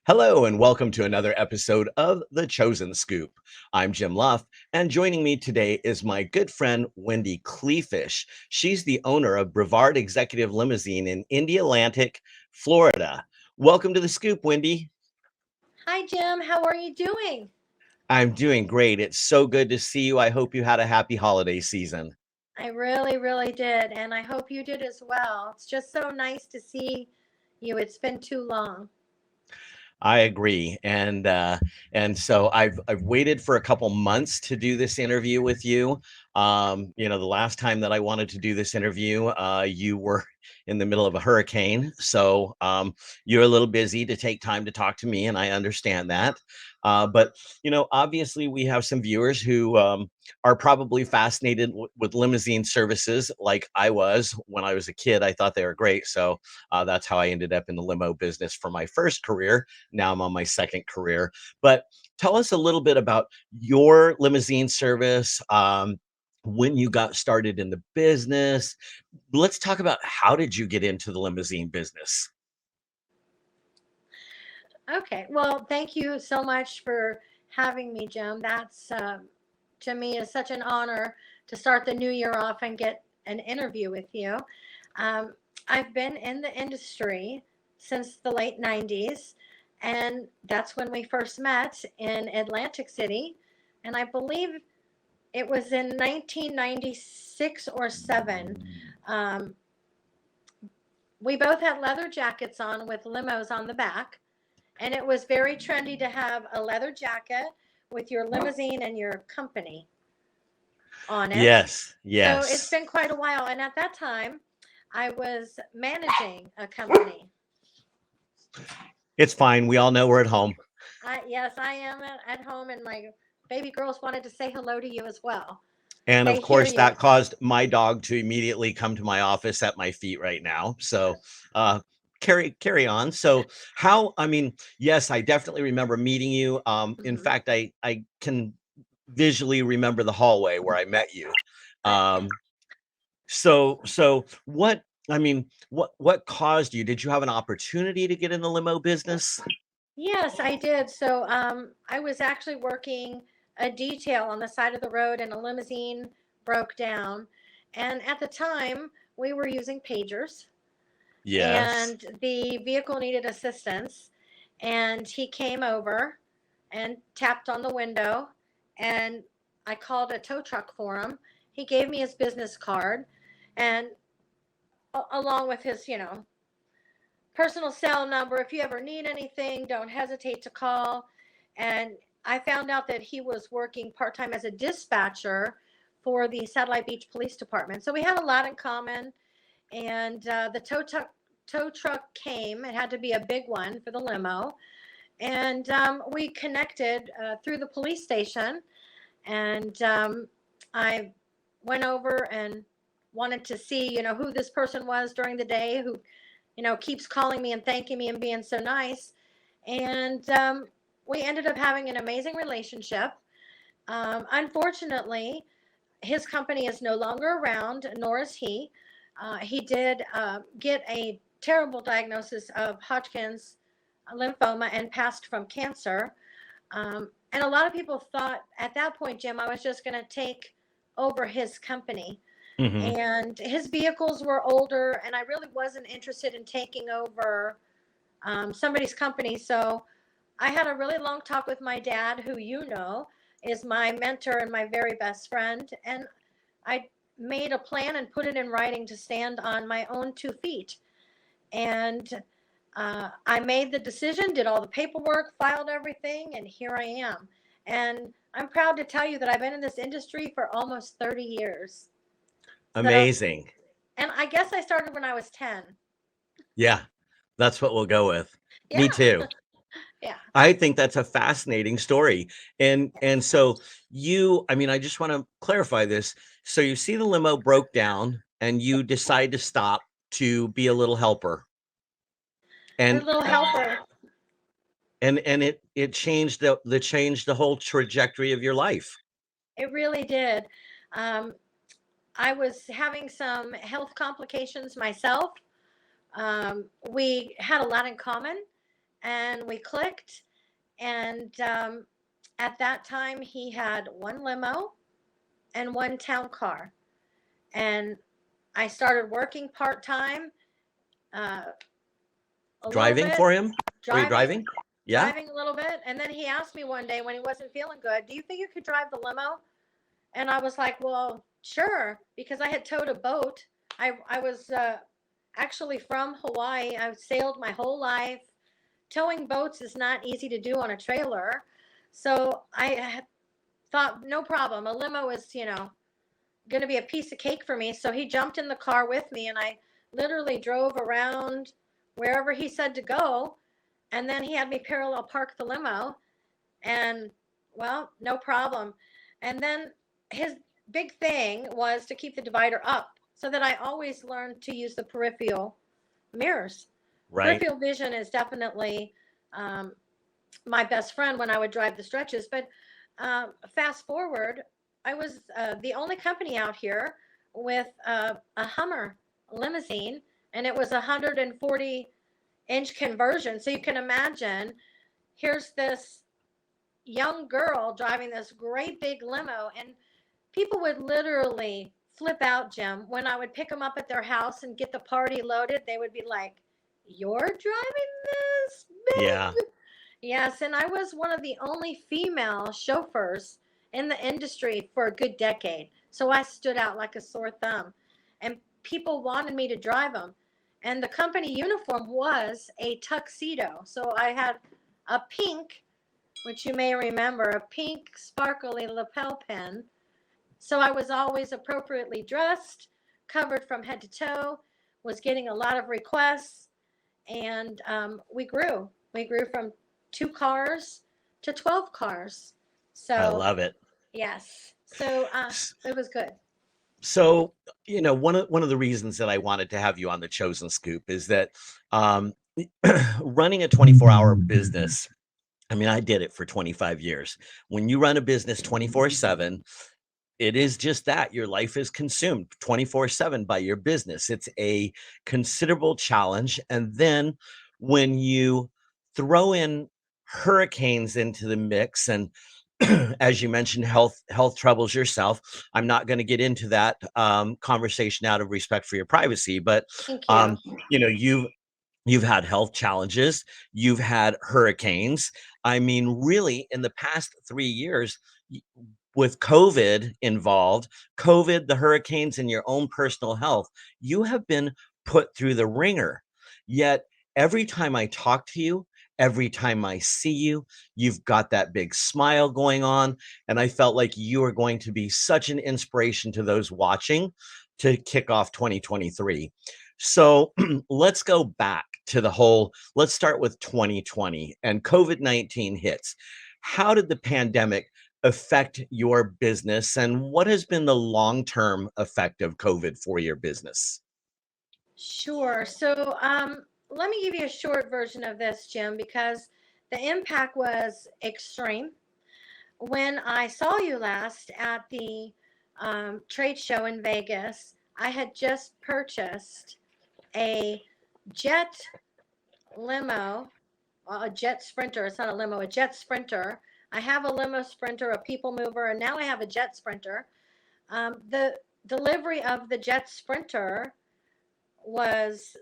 Hello, and welcome to another episode of The Chosen Scoop. I'm Jim Luff, and joining me today is my good friend, Wendy Kleefisch. She's the owner of Brevard Executive Limousine in Indialantic, Florida. Welcome to the Scoop, Wendy. Hi, Jim. How are you doing? I'm doing great. It's so good to see you. I hope you had a happy holiday season. I really, really did. And I hope you did as well. It's just so nice to see you. It's been too long. I agree, and so I've waited for a couple months to do this interview with you. The last time that I wanted to do this interview, you were in the middle of a hurricane, so you're a little busy to take time to talk to me, and I understand that. But obviously, we have some viewers who are probably fascinated with limousine services, like I was when I was a kid. I thought they were great, so that's how I ended up in the limo business for my first career. Now I'm on my second career. But tell us a little bit about your limousine service, when you got started in the business. Let's talk about how did you get into the limousine business? Okay. Well, thank you so much for having me, Jim. That's, to me, is such an honor to start the new year off and get an interview with you. Um, I've been in the industry since the late 90s, and that's when we first met in Atlantic City. And I believe it was in 1996 or 7. Um, we both had leather jackets on with limos on the back, and it was very trendy to have a leather jacket with your limousine and your company on it. Yes, So it's yes. been quite a while. And at that time, I was managing a company. It's fine. We all know we're at home. Yes, I am at home, and my baby girls wanted to say hello to you as well. And They of hear course, you. that caused my dog to immediately come to my office at my feet right now. So, uh, carry on. So, I mean, yes, I definitely remember meeting you. In Hmm. fact, I can visually remember the hallway where I met you. Um, so what? I mean, what caused you? Did you have an opportunity to get in the limo business? Yes, I did. So I was actually working a detail on the side of the road, and a limousine broke down. And at the time, we were using pagers, Yes. and the vehicle needed assistance. And he came over and tapped on the window, and I called a tow truck for him. He gave me his business card, and along with his, personal cell number. If you ever need anything, don't hesitate to call. And I found out that he was working part time as a dispatcher for the Satellite Beach Police Department. So we had a lot in common. And the tow truck came. It had to be a big one for the limo. And we connected through the police station. And I went over and wanted to see, who this person was during the day who keeps calling me and thanking me and being so nice. And we ended up having an amazing relationship. Unfortunately, his company is no longer around, nor is he. He did get a terrible diagnosis of Hodgkin's lymphoma and passed from cancer. And a lot of people thought at that point, Jim, I was just going to take over his company, Hmm. and his vehicles were older, and I really wasn't interested in taking over somebody's company. So I had a really long talk with my dad, who is my mentor and my very best friend, and I made a plan and put it in writing to stand on my own 2 feet. And I made the decision, did all the paperwork, filed everything, and here I am. And I'm proud to tell you that I've been in this industry for almost 30 years. So, Amazing. and I guess I started when I was 10. Yeah, that's what we'll go with. Me Yeah. too. Yeah. I think that's a fascinating story. And so I mean, I just want to clarify this. So you see the limo broke down and you decide to stop to be a little helper. A And little helper. it changed the whole trajectory of your life. It really did. Um, I was having some health complications myself. We had a lot in common. and we clicked. And at that time, he had one limo and one town car. And I started working part time, uh, a little Driving bit, for him? Were you driving, driving? Yeah. driving a little bit. And then he asked me one day when he wasn't feeling good, "Do you think you could drive the limo?" And I was like, "Well, sure," because I had towed a boat. I was actually from Hawaii. I've sailed my whole life. Towing boats is not easy to do on a trailer. So I thought, no problem. A limo is, going to be a piece of cake for me. So he jumped in the car with me, and I literally drove around wherever he said to go. And then he had me parallel park the limo, and well, no problem. And then his big thing was to keep the divider up so that I always learned to use the peripheral mirrors. Right. Peripheral vision is definitely um, my best friend when I would drive the stretches. But fast forward, I was the only company out here with a Hummer limousine, and it was a 140-inch conversion. So you can imagine, here's this young girl driving this great big limo, and people would literally flip out, Jim, when I would pick them up at their house and get the party loaded. They would be like, "You're driving this Yeah. big?" Yes, and I was one of the only female chauffeurs in the industry for a good decade. So I stood out like a sore thumb. And people wanted me to drive them. And the company uniform was a tuxedo. So I had a pink, which you may remember, a pink sparkly lapel pin. So I was always appropriately dressed, covered from head to toe, was getting a lot of requests, and we grew. We grew from 2 cars to 12 cars. I So, love it. yes. So S- it was good. So, one of the reasons that I wanted to have you on the Chosen Scoop is that um, running a 24-hour business. I mean, I did it for 25 years. When you run a business 24/7, it is just that your life is consumed 24/7 by your business. It's a considerable challenge. And then when you throw in hurricanes into the mix, and as you mentioned, health troubles yourself. I'm not going to get into that conversation out of respect for your privacy, but Thank you. um, you know, you've had health challenges, you've had hurricanes. I mean, really, in the past 3 years, with COVID involved, COVID, the hurricanes, and your own personal health, you have been put through the ringer. Yet, every time I talk to you, every time I see you, you've got that big smile going on. And I felt like you are going to be such an inspiration to those watching to kick off 2023. So let's go back to let's start with 2020 and COVID-19 hits. How did the pandemic affect your business, and what has been the long-term effect of COVID for your business? Sure. So let me give you a short version of this, Jim, because the impact was extreme. When I saw you last at the trade show in Vegas, I had just purchased a jet limo, a jet sprinter. It's not a limo, a jet sprinter. I have a limo sprinter, a people mover, and now I have a jet sprinter. The delivery of the jet sprinter was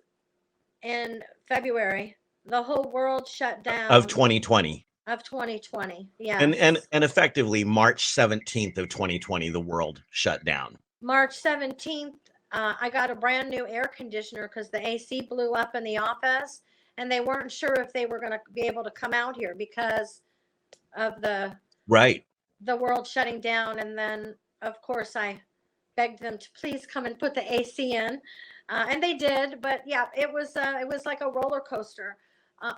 in February. The whole world shut Of down 2020. of 2020. And and Yes. and effectively March 17th of 2020, the world shut down. March 17th, I got a brand new air conditioner because the AC blew up in the office, and they weren't sure if they were going to be able to come out here because of Right. the world shutting down. And then, of course, I begged them to please come and put the AC in, and they did. But yeah, it was like a roller coaster.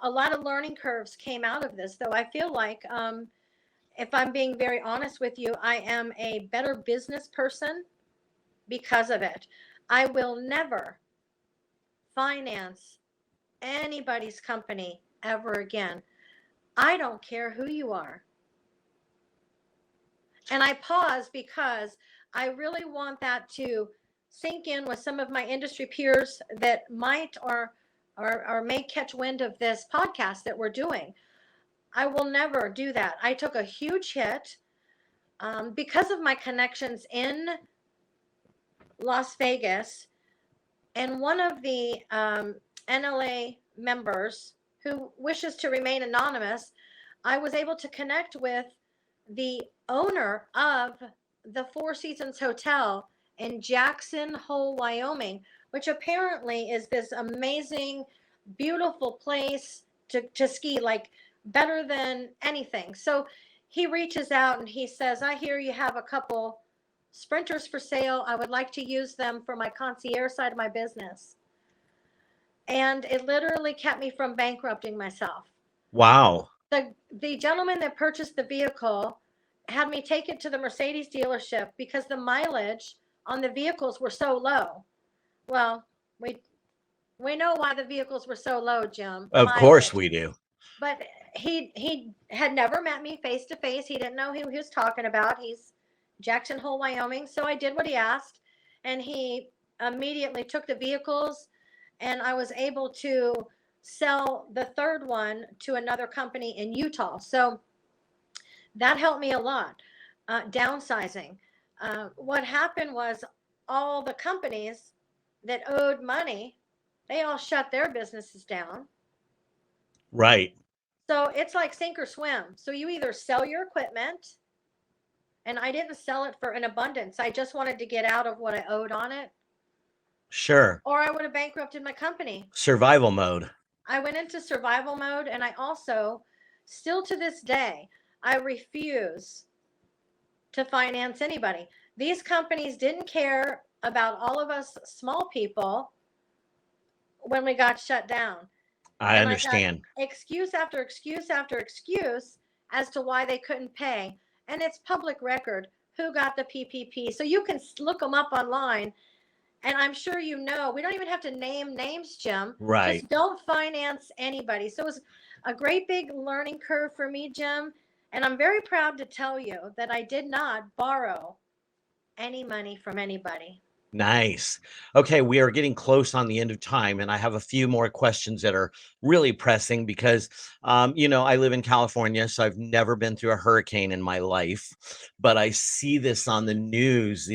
A lot of learning curves came out of this, though. I feel like, if I'm being very honest with you, I am a better business person because of it. I will never finance anybody's company ever again. I don't care who you are. And I pause because I really want that to sink in with some of my industry peers that might or or may catch wind of this podcast that we're doing. I will never do that. I took a huge hit because of my connections in Las Vegas, and one of the NLA members who wishes to remain anonymous, I was able to connect with the owner of the Four Seasons Hotel in Jackson Hole, Wyoming, which apparently is this amazing, beautiful place to ski, like better than anything. So he reaches out and he says, I hear you have a couple sprinters for sale. I would like to use them for my concierge side of my business. And it literally kept me from bankrupting myself. Wow. The gentleman that purchased the vehicle had me take it to the Mercedes dealership because the mileage on the vehicles were so low. Well, we know why the vehicles were so low, Jim. The Of course mileage. we do. But he had never met me face to face. He didn't know who he was talking about. He's Jackson Hole, Wyoming. So I did what he asked, and he immediately took the vehicles, and I was able to sell the third one to another company in Utah. So that helped me a lot. Downsizing. What happened was all the companies that owed money, they all shut their businesses down. Right. So it's like sink or swim. So you either sell your equipment, and I didn't sell it for an abundance. I just wanted to get out of what I owed on it, Sure. or I would have bankrupted my company. Survival mode. I went into survival mode, and I also, still to this day, I refuse to finance anybody. These companies didn't care about all of us small people when we got shut down. I And I got understand. excuse after excuse after excuse as to why they couldn't pay. And it's public record who got the PPP. So you can look them up online. And I'm sure you know, we don't even have to name names, Jim. Right. Just don't finance anybody. So it was a great big learning curve for me, Jim. And I'm very proud to tell you that I did not borrow any money from anybody. Nice. Okay, we are getting close on the end of time, and I have a few more questions that are really pressing because, I live in California, so I've never been through a hurricane in my life, but I see this on the news.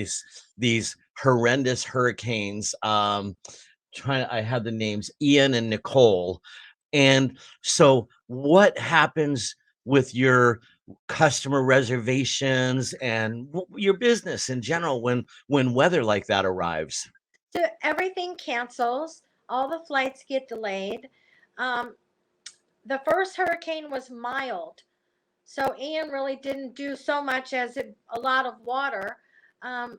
These horrendous hurricanes. I had the names Ian and Nicole, and so what happens with your customer reservations and your business in general when weather like that arrives? So everything cancels, all the flights get delayed. Um, the first hurricane was mild. So Ian really didn't do so much as a lot of water. Um,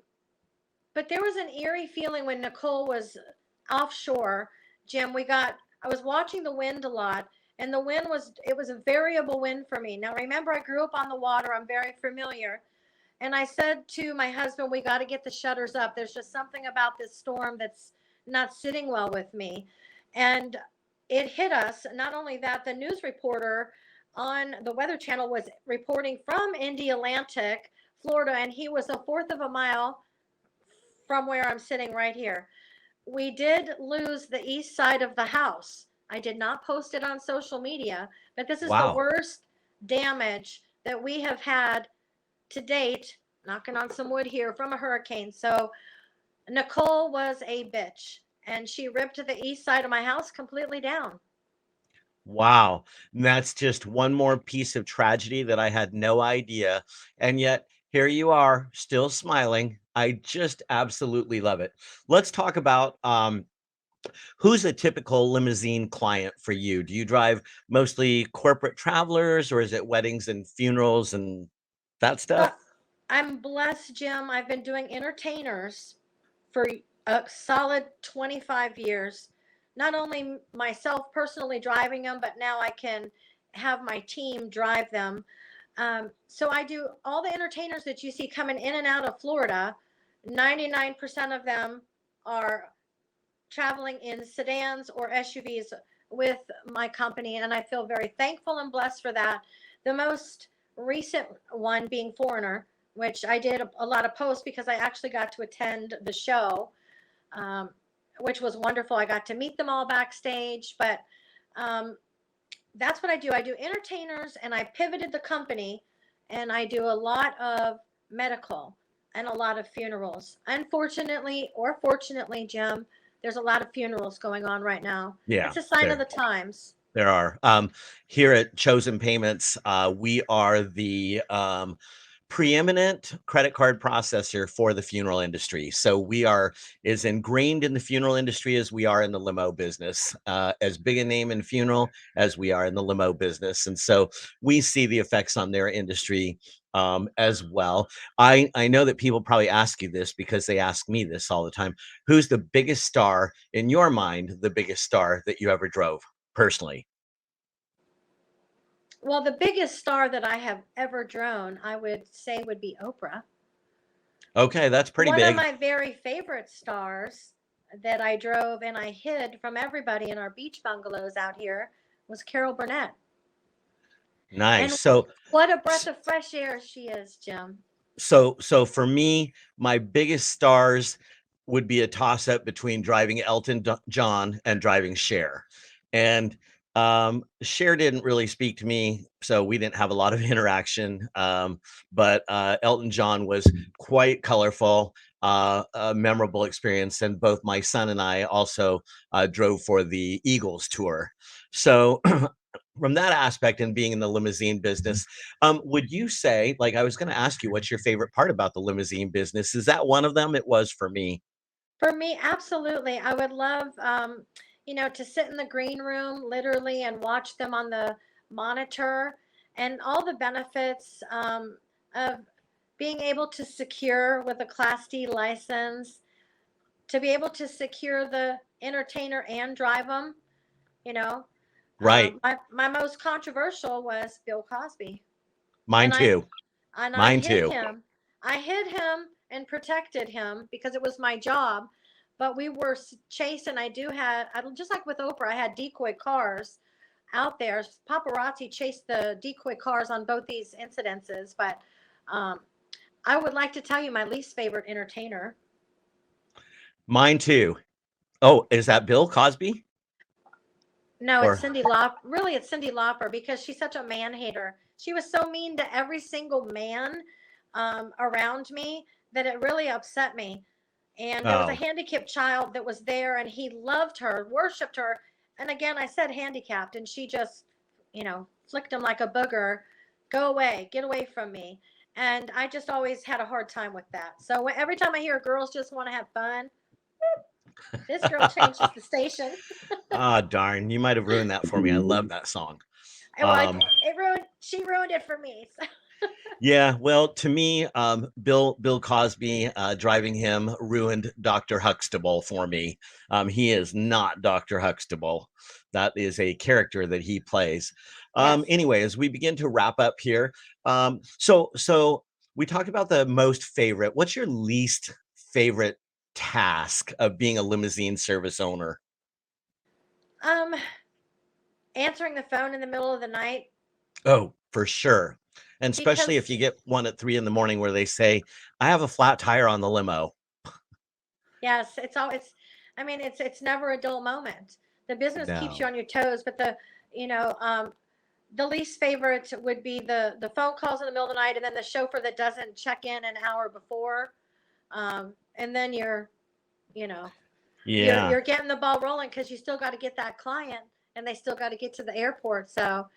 but there was an eerie feeling when Nicole was offshore. Jim, I was watching the wind a lot, and the wind it was a variable wind for me. Now, remember, I grew up on the water, I'm very familiar. And I said to my husband, we got to get the shutters up. There's just something about this storm that's not sitting well with me. And it hit us. Not only that, the news reporter on the Weather Channel was reporting from Indy Atlantic, Florida, and he was a fourth of a mile from where I'm sitting right here. We did lose the east side of the house. I did not post it on social media, but this is the Wow. worst damage that we have had to date, knocking on some wood here, from a hurricane. So Nicole was a bitch, and she ripped the east side of my house completely down. Wow. And that's just one more piece of tragedy that I had no idea. And yet here you are, still smiling. I just absolutely love it. Let's talk about who's a typical limousine client for you? Do you drive mostly corporate travelers, or is it weddings and funerals and that So stuff? I'm blessed, Jim. I've been doing entertainers for a solid 25 years. Not only myself personally driving them, but now I can have my team drive them. So I do all the entertainers that you see coming in and out of Florida. 99% of them are traveling in sedans or SUVs with my company, and I feel very thankful and blessed for that. The most recent one being Foreigner, which I did a lot of posts because I actually got to attend the show. Um, which was wonderful. I got to meet them all backstage, but um, that's what I do. I do entertainers, and I pivoted the company, and I do a lot of medical and a lot of funerals. Unfortunately, or fortunately, Jim, there's a lot of funerals going on right now. Yeah, It's a sign of there the times. there are. Here at Chosen Payments, we are the preeminent credit card processor for the funeral industry. So we are as ingrained in the funeral industry as we are in the limo business, as big a name in funeral as we are in the limo business. And so we see the effects on their industry as well. I know that people probably ask you this because they ask me this all the time. Who's the biggest star in your mind, the biggest star that you ever drove personally? Well, the biggest star that I have ever drawn, I would say, would be Oprah. Okay, that's pretty One of big. my very favorite stars that I drove and I hid from everybody in our beach bungalows out here was Carol Burnett. Nice. And So what a breath of fresh air she is, Jim. so for me, my biggest stars would be a toss up between driving John and driving Cher. And Cher didn't really speak to me, so we didn't have a lot of interaction. But Elton John was quite colorful, a memorable experience. And both my son and I also drove for the Eagles tour. So from that aspect and being in the limousine business, would you say, like, I was going to ask you, what's your favorite part about the limousine business? Is that one of them? It was for me. For me, absolutely. I would love, to sit in the green room literally and watch them on the monitor and all the benefits of being able to secure with a Class D license, to be able to secure the entertainer and drive them. You know, Right. my most controversial was Bill Cosby, Mine and I too. and I Mine hid too. him. I hid him and protected him because it was my job. But we were chased, and just like with Oprah, I had decoy cars out there. Paparazzi chased the decoy cars on both these incidences. But um, I would like to tell you my least favorite entertainer. Mine too. Oh, is that Bill Cosby? No, it's Or Cindy Lauper. Really, it's Cindy Lauper because she's such a man hater. She was so mean to every single man around me that it really upset me. And there was a oh, handicapped child that was there, and he loved her, worshipped her. And again, I said handicapped, and she just, flicked him like a booger. Go away, get away from me. And I just always had a hard time with that. So every time I hear girls just want to have fun, this girl changes the station. ah, darn! You might have ruined that for me. I love that song. Well, Um, she ruined it for me. So. Yeah, well, to me, Bill Cosby, driving him ruined Dr. Huxtable for me. He is not Dr. Huxtable. That is a character that he plays. Yes. Anyway, as we begin to wrap up here, so we talked about the most favorite. What's your least favorite task of being a limousine service owner? Um, Answering the phone in the middle of the night Oh, for sure. And especially if you because get one at 3 in the morning where they say, I have a flat tire on the limo. yes, I mean, it's never a dull moment. The business keeps you No. on your toes, but you know, um, the least favorite would be the phone calls in the middle of the night, and then the chauffeur that doesn't check in an hour before, and then you know, Yeah. you're getting the ball rolling because you still got to get that client, and they still got to get to the airport. So,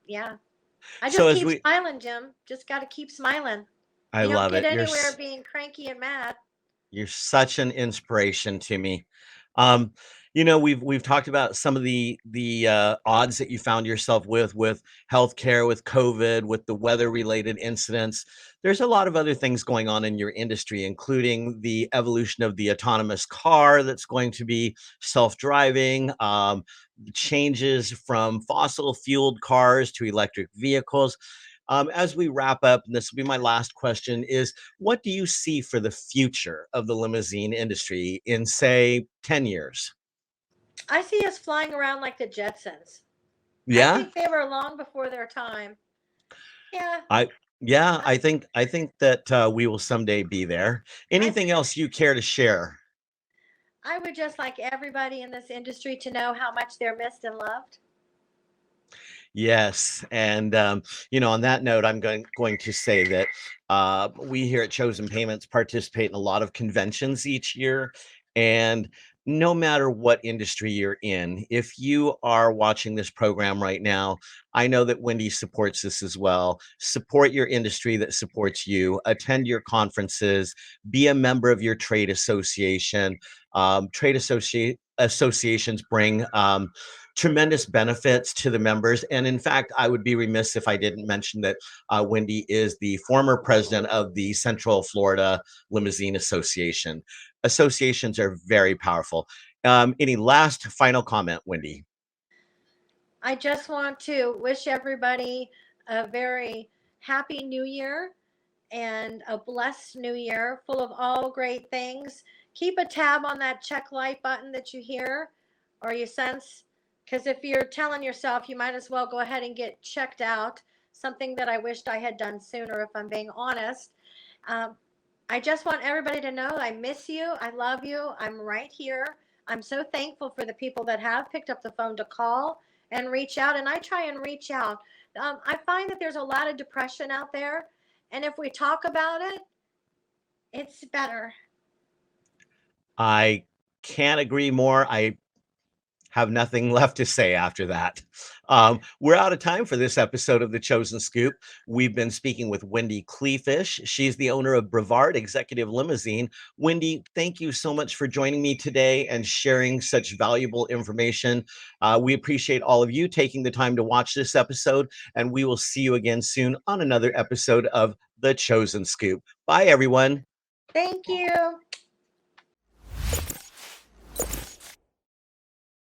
yeah, I So just as keep we smiling, Jim. Just got to keep smiling. I You don't love get it. anywhere being cranky and mad. You're such an inspiration to me. Um, we've talked about some of the odds that you found yourself with healthcare, with COVID, with the weather related incidents. There's a lot of other things going on in your industry, including the evolution of the autonomous car that's going to be self-driving, changes from fossil fueled cars to electric vehicles. As we wrap up, and this will be my last question, is what do you see for the future of the limousine industry in, say, 10 years? I see us flying around like the Jetsons. I Yeah, think they were long before their time. Yeah, I yeah, I, I think that we will someday be there. I, Anything else you care to share? I would just like everybody in this industry to know how much they're missed and loved. Yes, and, on that note, I'm going to say that, we here at Chosen Payments participate in a lot of conventions each year, and no matter what industry you're in, if you are watching this program right now, I know that Wendy supports this as well. Support your industry that supports you. Attend your conferences. Be a member of your trade association. Associations bring, tremendous benefits to the members. And in fact, I would be remiss if I didn't mention that Wendy is the former president of the Central Florida Limousine Association. Associations are very powerful. Any last final comment, Wendy? I just want to wish everybody a very happy new year and a blessed new year full of all great things. Keep a tab on that check light button that you hear or you sense, because if you're telling yourself, you might as well go ahead and get checked out. Something that I wished I had done sooner, if I'm being honest. Um, I just want everybody to know I miss you. I love you. I'm right here. I'm so thankful for the people that have picked up the phone to call and reach out. And I try and reach out. I find that there's a lot of depression out there. And if we talk about it, it's better. I can't agree more. I have nothing left to say after that. We're out of time for this episode of The Chosen Scoop. We've been speaking with Wendy Kleefisch. She's the owner of Brevard Executive Limousine. Wendy, thank you so much for joining me today and sharing such valuable information. We appreciate all of you taking the time to watch this episode, and we will see you again soon on another episode of The Chosen Scoop. Bye, everyone. Thank you.